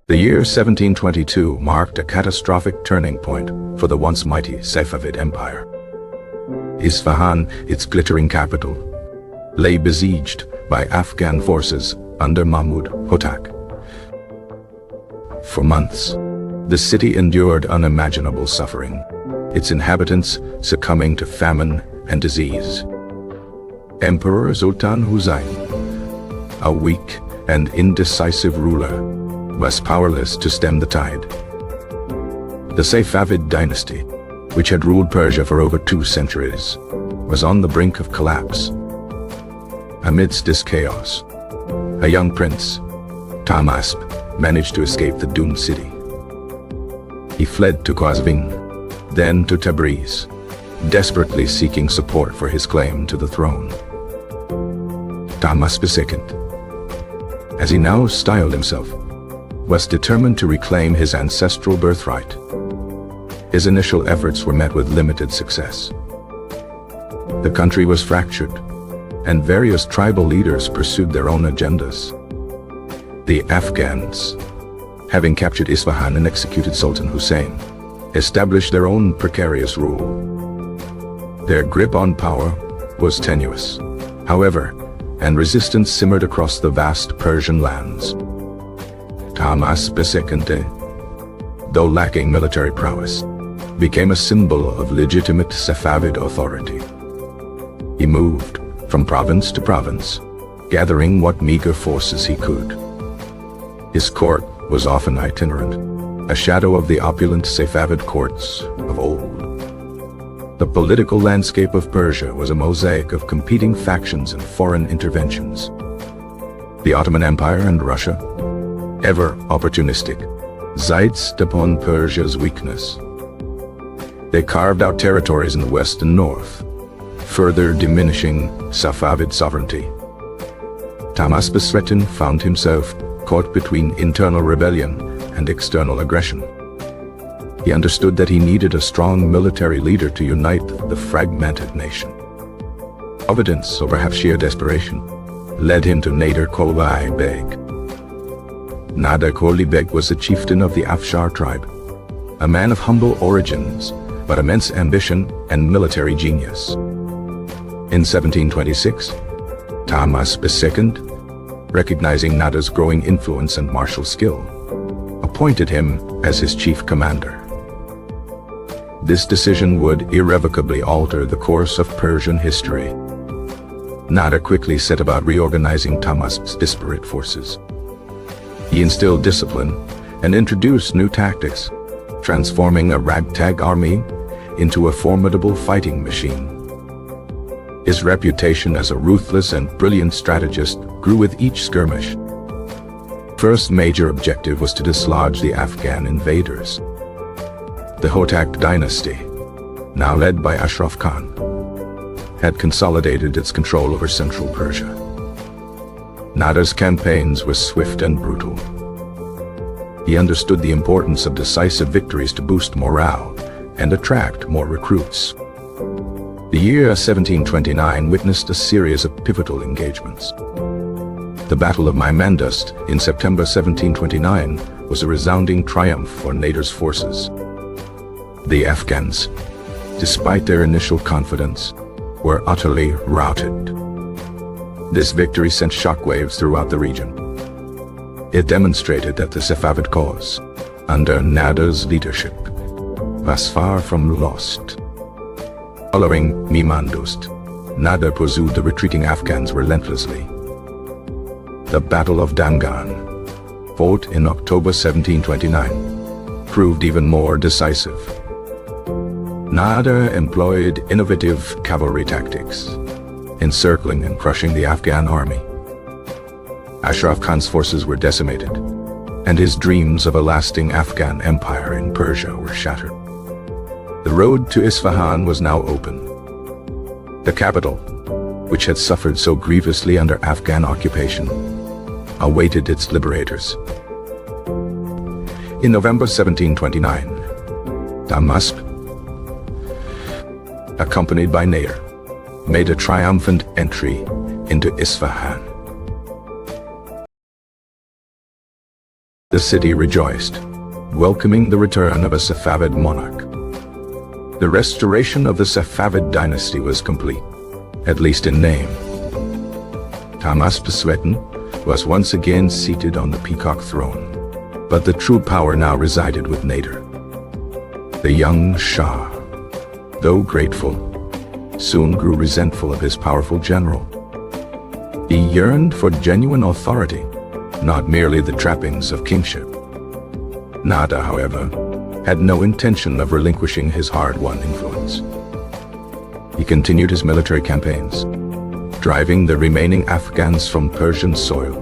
The year 1722 marked a catastrophic turning point for the once mighty Safavid Empire. Isfahan, its glittering capital, lay besieged by Afghan forces under Mahmud Hotak. For months, the city endured unimaginable suffering, its inhabitants succumbing to famine and disease. Emperor Sultan Husayn, a weak and indecisive ruler, was powerless to stem the tide. The Safavid dynasty, which had ruled Persia for over 2 centuries, was on the brink of collapse. Amidst this chaos, a young prince, Tahmasp, managed to escape the doomed city. He fled to Qazvin, then to Tabriz, desperately seeking support for his claim to the throne. Tahmasp II, as he now styled himself, was determined to reclaim his ancestral birthright. His initial efforts were met with limited success. The country was fractured, and various tribal leaders pursued their own agendas. The Afghans, having captured Isfahan and executed Sultan Hussein, established their own precarious rule. Their grip on power was tenuous, however, and resistance simmered across the vast Persian lands. Tahmasp II, though lacking military prowess, became a symbol of legitimate Safavid authority. He moved from province to province, gathering what meager forces he could. His court was often itinerant, a shadow of the opulent Safavid courts of old. The political landscape of Persia was a mosaic of competing factions and foreign interventions. The Ottoman Empire and Russia, ever opportunistic, seized upon Persia's weakness. They carved out territories in the west and north, further diminishing Safavid sovereignty. Tahmasp II found himself caught between internal rebellion and external aggression. He understood that he needed a strong military leader to unite the fragmented nation. Providence, or perhaps sheer desperation, led him to Nader Qoli Beg. Nader Qoli Beg was a chieftain of the Afshar tribe, a man of humble origins, but immense ambition and military genius. In 1726, Tahmasp II, recognizing Nader's growing influence and martial skill, appointed him as his chief commander. This decision would irrevocably alter the course of Persian history. Nader quickly set about reorganizing Tahmasp's disparate forces. He instilled discipline and introduced new tactics, transforming a ragtag army into a formidable fighting machine. His reputation as a ruthless and brilliant strategist grew with each skirmish. First major objective was to dislodge the Afghan invaders. The Hotak dynasty, now led by Ashraf Khan, had consolidated its control over central Persia. Nader's campaigns were swift and brutal. He understood the importance of decisive victories to boost morale and attract more recruits. The year 1729 witnessed a series of pivotal engagements. The Battle of Maimandust in September 1729 was a resounding triumph for Nader's forces. The Afghans, despite their initial confidence, were utterly routed. This victory sent shockwaves throughout the region. It demonstrated that the Safavid cause, under Nader's leadership, was far from lost. Following Maimandust, Nader pursued the retreating Afghans relentlessly. The Battle of Dangan, fought in October 1729, proved even more decisive. Nader employed innovative cavalry tactics, encircling and crushing the Afghan army. Ashraf Khan's forces were decimated, and his dreams of a lasting Afghan empire in Persia were shattered. The road to Isfahan was now open. The capital, which had suffered so grievously under Afghan occupation, awaited its liberators. In November 1729, Tahmasp, accompanied by Nader, made a triumphant entry into Isfahan. The city rejoiced, welcoming the return of a Safavid monarch. The restoration of the Safavid dynasty was complete, at least in name. Tahmasp II was once again seated on the peacock throne, but the true power now resided with Nader. The young Shah, though grateful, soon grew resentful of his powerful general. He yearned for genuine authority, not merely the trappings of kingship. Nader, however, had no intention of relinquishing his hard-won influence. He continued his military campaigns, driving the remaining Afghans from Persian soil.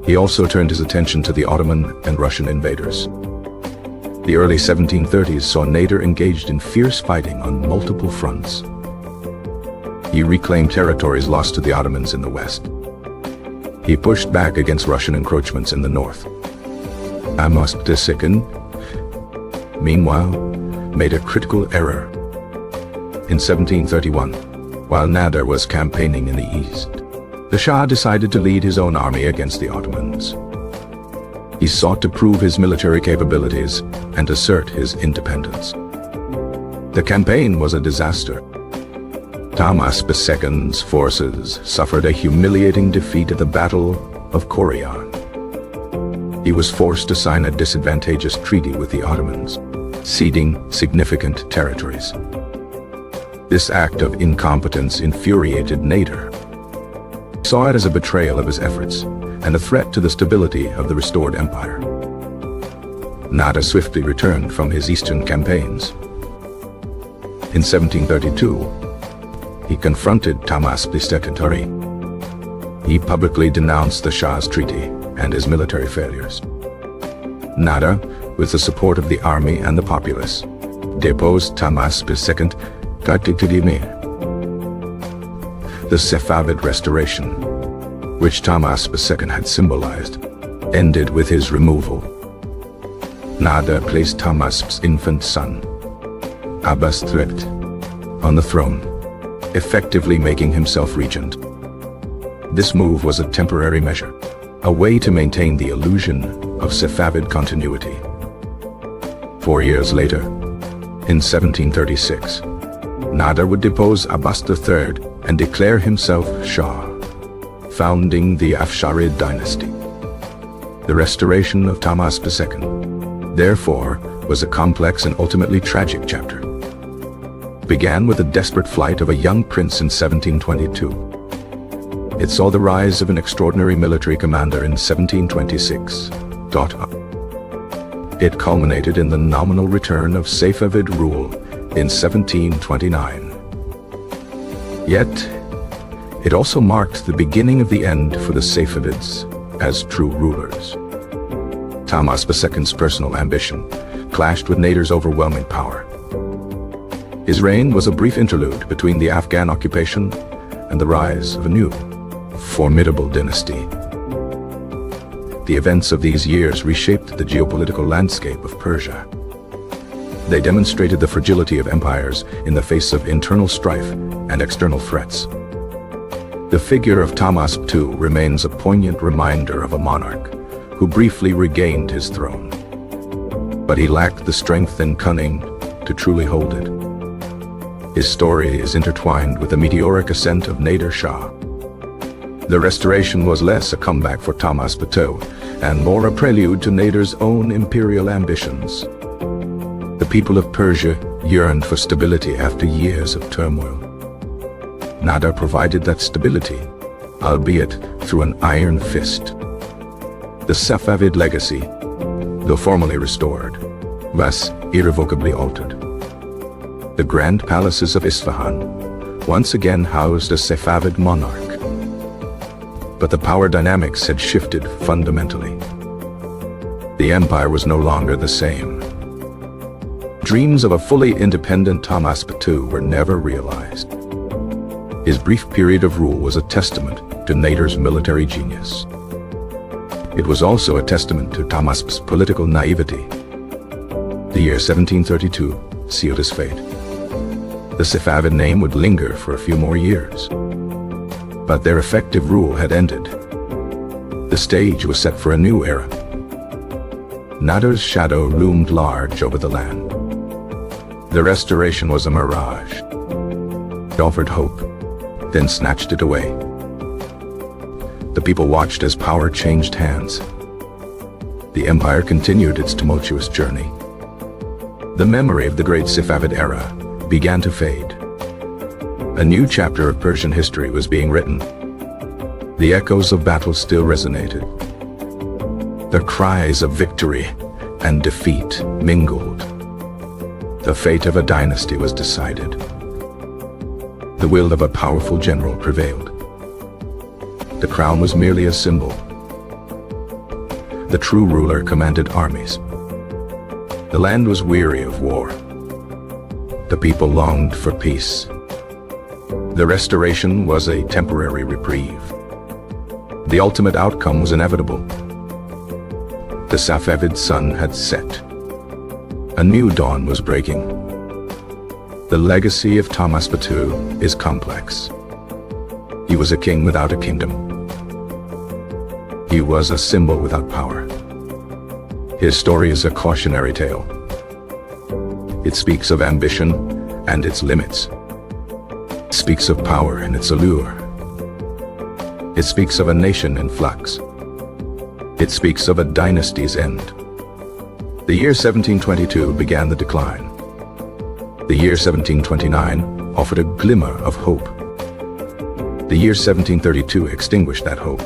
He also turned his attention to the Ottoman and Russian invaders. The early 1730s saw Nader engaged in fierce fighting on multiple fronts. He reclaimed territories lost to the Ottomans in the west. He pushed back against Russian encroachments in the north. Tahmasp II, meanwhile, made a critical error. In 1731, while Nader was campaigning in the east, the Shah decided to lead his own army against the Ottomans. He sought to prove his military capabilities and assert his independence. The campaign was a disaster. Tahmasp II's forces suffered a humiliating defeat at the Battle of Qoli. He was forced to sign a disadvantageous treaty with the Ottomans, ceding significant territories. This act of incompetence infuriated Nader. He saw it as a betrayal of his efforts and a threat to the stability of the restored empire. Nader swiftly returned from his eastern campaigns. In 1732, he confronted Tahmasp II. He publicly denounced the Shah's treaty and his military failures. Nader, with the support of the army and the populace, deposed Tahmasp II. The Safavid restoration, which Tahmasp II had symbolized, ended with his removal. Nader placed Tahmasp's infant son, Abbas III, on the throne, effectively making himself regent. This move was a temporary measure, a way to maintain the illusion of Safavid continuity. 4 years later, in 1736, Nader would depose Abbas III and declare himself Shah, founding the Afsharid dynasty. The restoration of Tahmasp II, therefore, was a complex and ultimately tragic chapter. It began with the desperate flight of a young prince in 1722. It saw the rise of an extraordinary military commander in 1726. It culminated in the nominal return of Safavid rule in 1729. Yet, it also marked the beginning of the end for the Safavids as true rulers. Tahmasp II's personal ambition clashed with Nader's overwhelming power. His reign was a brief interlude between the Afghan occupation and the rise of a new, formidable dynasty. The events of these years reshaped the geopolitical landscape of Persia. They demonstrated the fragility of empires in the face of internal strife and external threats. The figure of Tahmasp II remains a poignant reminder of a monarch who briefly regained his throne. But he lacked the strength and cunning to truly hold it. His story is intertwined with the meteoric ascent of Nader Shah. The restoration was less a comeback for Tahmasp II and more a prelude to Nader's own imperial ambitions. The people of Persia yearned for stability after years of turmoil. Nader provided that stability, albeit through an iron fist. The Safavid legacy, though formally restored, was irrevocably altered. The grand palaces of Isfahan once again housed a Safavid monarch. But the power dynamics had shifted fundamentally. The empire was no longer the same. Dreams of a fully independent Tahmasp II were never realized. His brief period of rule was a testament to Nader's military genius. It was also a testament to Tahmasp's political naivety. The year 1732 sealed his fate. The Safavid name would linger for a few more years. But their effective rule had ended. The stage was set for a new era. Nader's shadow loomed large over the land. The restoration was a mirage. It offered hope, then snatched it away. The people watched as power changed hands. The empire continued its tumultuous journey. The memory of the great Safavid era began to fade. A new chapter of Persian history was being written. The echoes of battle still resonated. The cries of victory and defeat mingled. The fate of a dynasty was decided. The will of a powerful general prevailed. The crown was merely a symbol. The true ruler commanded armies. The land was weary of war. The people longed for peace. The restoration was a temporary reprieve. The ultimate outcome was inevitable. The Safavid sun had set. A new dawn was breaking. The legacy of Tahmasp II is complex. He was a king without a kingdom. He was a symbol without power. His story is a cautionary tale. It speaks of ambition and its limits. It speaks of power and its allure. It speaks of a nation in flux. It speaks of a dynasty's end. The year 1722 began the decline. The year 1729 offered a glimmer of hope. The year 1732 extinguished that hope.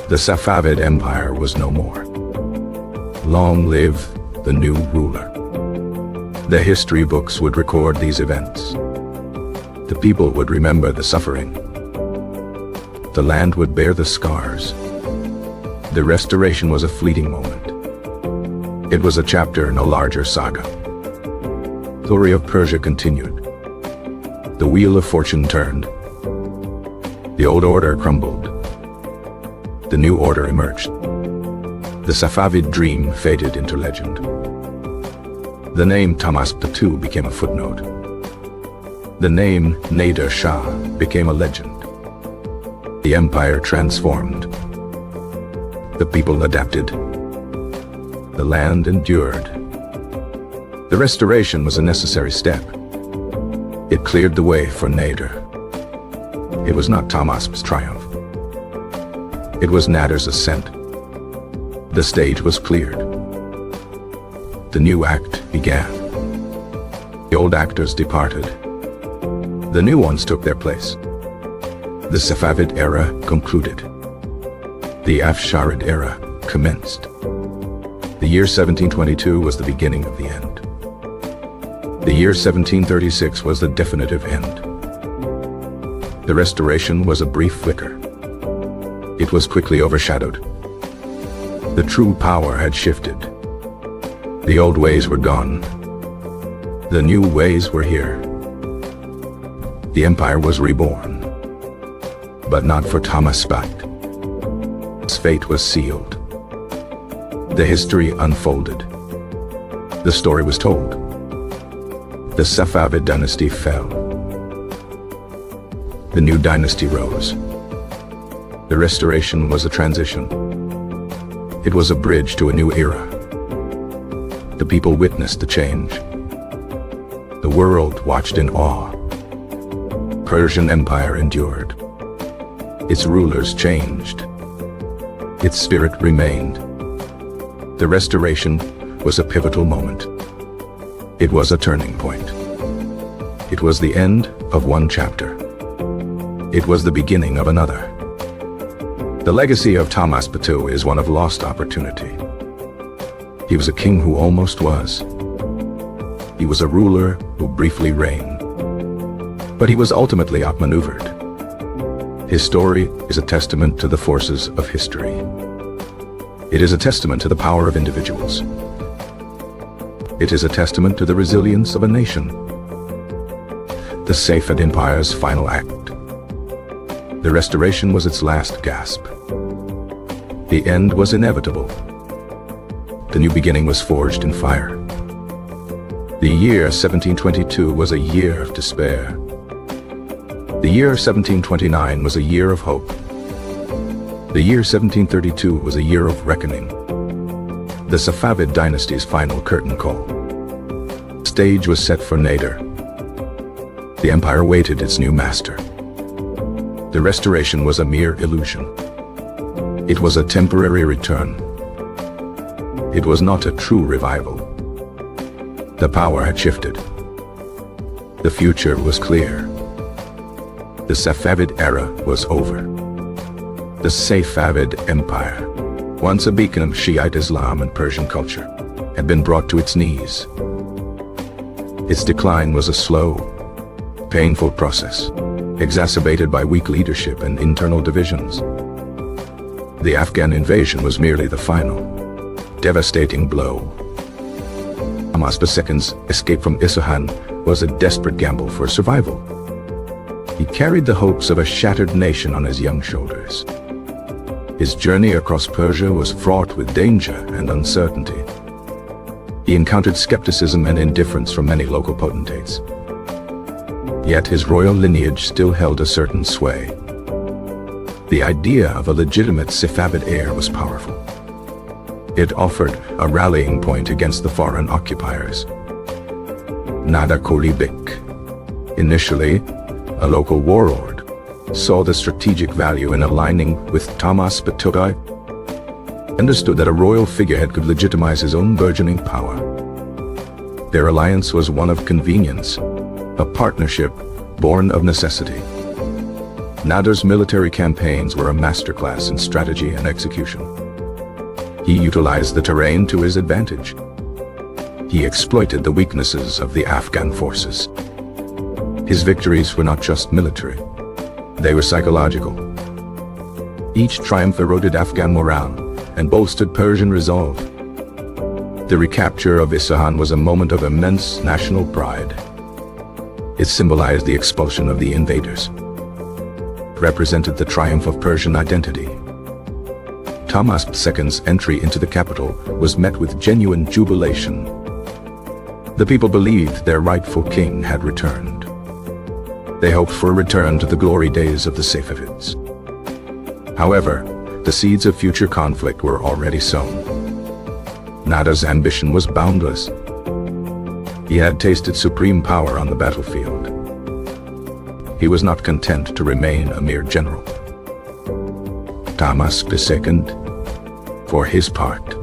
The Safavid Empire was no more. Long live the new ruler. The history books would record these events. The people would remember the suffering. The land would bear the scars. The restoration was a fleeting moment. It was a chapter in a larger saga. The story of Persia continued. The wheel of fortune turned. The old order crumbled. The new order emerged. The Safavid dream faded into legend. The name Tahmasp II became a footnote. The name Nader Shah became a legend. The empire transformed. The people adapted. The land endured. The restoration was a necessary step. It cleared the way for Nader. It was not Tahmasp's triumph. It was Nader's ascent. The stage was cleared. The new act began. The old actors departed. The new ones took their place. The Safavid era concluded. The Afsharid era commenced. The year 1722 was the beginning of the end. The year 1736 was the definitive end. The restoration was a brief flicker. It was quickly overshadowed. The true power had shifted. The old ways were gone. The new ways were here. The empire was reborn. But not for Tahmasp. Its fate was sealed. The history unfolded. The story was told. The Safavid dynasty fell. The new dynasty rose. The restoration was a transition. It was a bridge to a new era. The people witnessed the change. The world watched in awe. Persian Empire endured. Its rulers changed. Its spirit remained. The restoration was a pivotal moment. It was a turning point. It was the end of one chapter. It was the beginning of another. The legacy of Tahmasp II is one of lost opportunity. He was a king who almost was. He was a ruler who briefly reigned. But he was ultimately outmaneuvered. His story is a testament to the forces of history. It is a testament to the power of individuals. It is a testament to the resilience of a nation. The Safavid Empire's final act. The restoration was its last gasp. The end was inevitable. The new beginning was forged in fire. The year 1722 was a year of despair. The year 1729 was a year of hope. The year 1732 was a year of reckoning. The Safavid dynasty's final curtain call. The stage was set for Nader. The empire awaited its new master. The restoration was a mere illusion. It was a temporary return. It was not a true revival. The power had shifted. The future was clear. The Safavid era was over. The Safavid Empire, once a beacon of Shiite Islam and Persian culture, had been brought to its knees. Its decline was a slow, painful process, exacerbated by weak leadership and internal divisions. The Afghan invasion was merely the final, devastating blow. Tahmasp II's escape from Isfahan was a desperate gamble for survival. He carried the hopes of a shattered nation on his young shoulders. His journey across Persia was fraught with danger and uncertainty. He encountered skepticism and indifference from many local potentates. Yet his royal lineage still held a certain sway. The idea of a legitimate Safavid heir was powerful. It offered a rallying point against the foreign occupiers. Nader Qoli, initially a local warlord, saw the strategic value in aligning with Tahmasp II, understood that a royal figurehead could legitimize his own burgeoning power. Their alliance was one of convenience, a partnership born of necessity. Nader's military campaigns were a masterclass in strategy and execution. He utilized the terrain to his advantage. He exploited the weaknesses of the Afghan forces. His victories were not just military, they were psychological. Each triumph eroded Afghan morale and bolstered Persian resolve. The recapture of Isfahan was a moment of immense national pride. It symbolized the expulsion of the invaders. It represented the triumph of Persian identity. Tahmasp II's entry into the capital was met with genuine jubilation. The people believed their rightful king had returned. They hoped for a return to the glory days of the Safavids. However, the seeds of future conflict were already sown. Nader's ambition was boundless. He had tasted supreme power on the battlefield. He was not content to remain a mere general. Tahmasp II, for his part,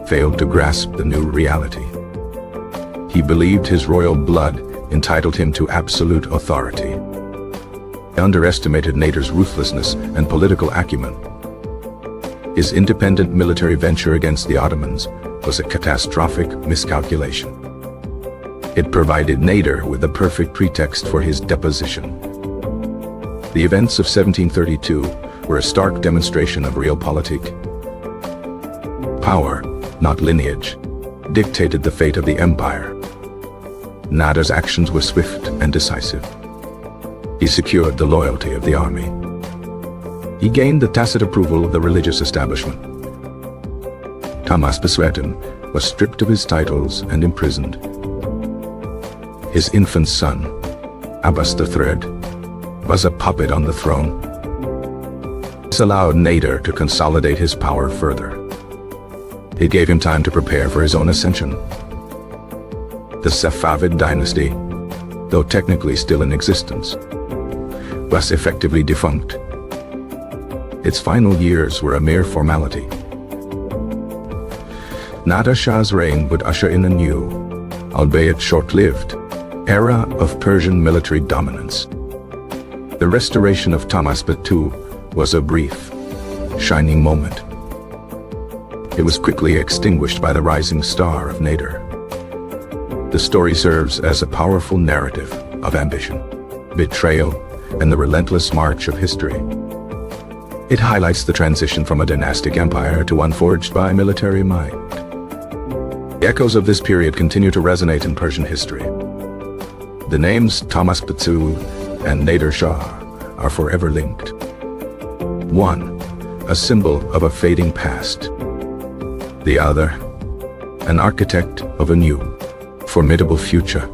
failed to grasp the new reality. He believed his royal blood entitled him to absolute authority. He underestimated Nader's ruthlessness and political acumen. His independent military venture against the Ottomans was a catastrophic miscalculation. It provided Nader with the perfect pretext for his deposition. The events of 1732 were a stark demonstration of realpolitik. Power, not lineage, dictated the fate of the empire. Nader's actions were swift and decisive. He secured the loyalty of the army. He gained the tacit approval of the religious establishment. Tahmasp II was stripped of his titles and imprisoned. His infant son, Abbas III, was a puppet on the throne. This allowed Nader to consolidate his power further. It gave him time to prepare for his own ascension. The Safavid dynasty, though technically still in existence, was effectively defunct. Its final years were a mere formality. Nader Shah's reign would usher in a new, albeit short-lived, era of Persian military dominance. The restoration of Tahmasp II was a brief, shining moment. It was quickly extinguished by the rising star of Nader. The story serves as a powerful narrative of ambition, betrayal, and the relentless march of history. It highlights the transition from a dynastic empire to one forged by military might. The echoes of this period continue to resonate in Persian history. The names Tahmasp II and Nader Shah are forever linked. One, a symbol of a fading past. The other, an architect of a new, formidable future.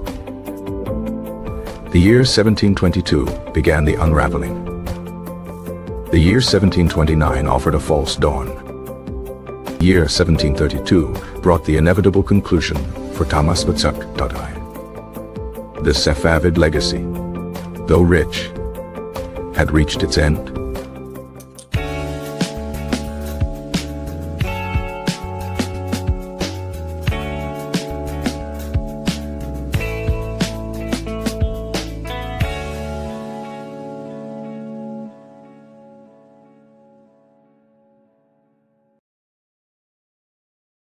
The year 1722 began the unraveling. The year 1729 offered a false dawn. The year 1732 brought the inevitable conclusion for Tahmasp II. The Safavid legacy, though rich, had reached its end.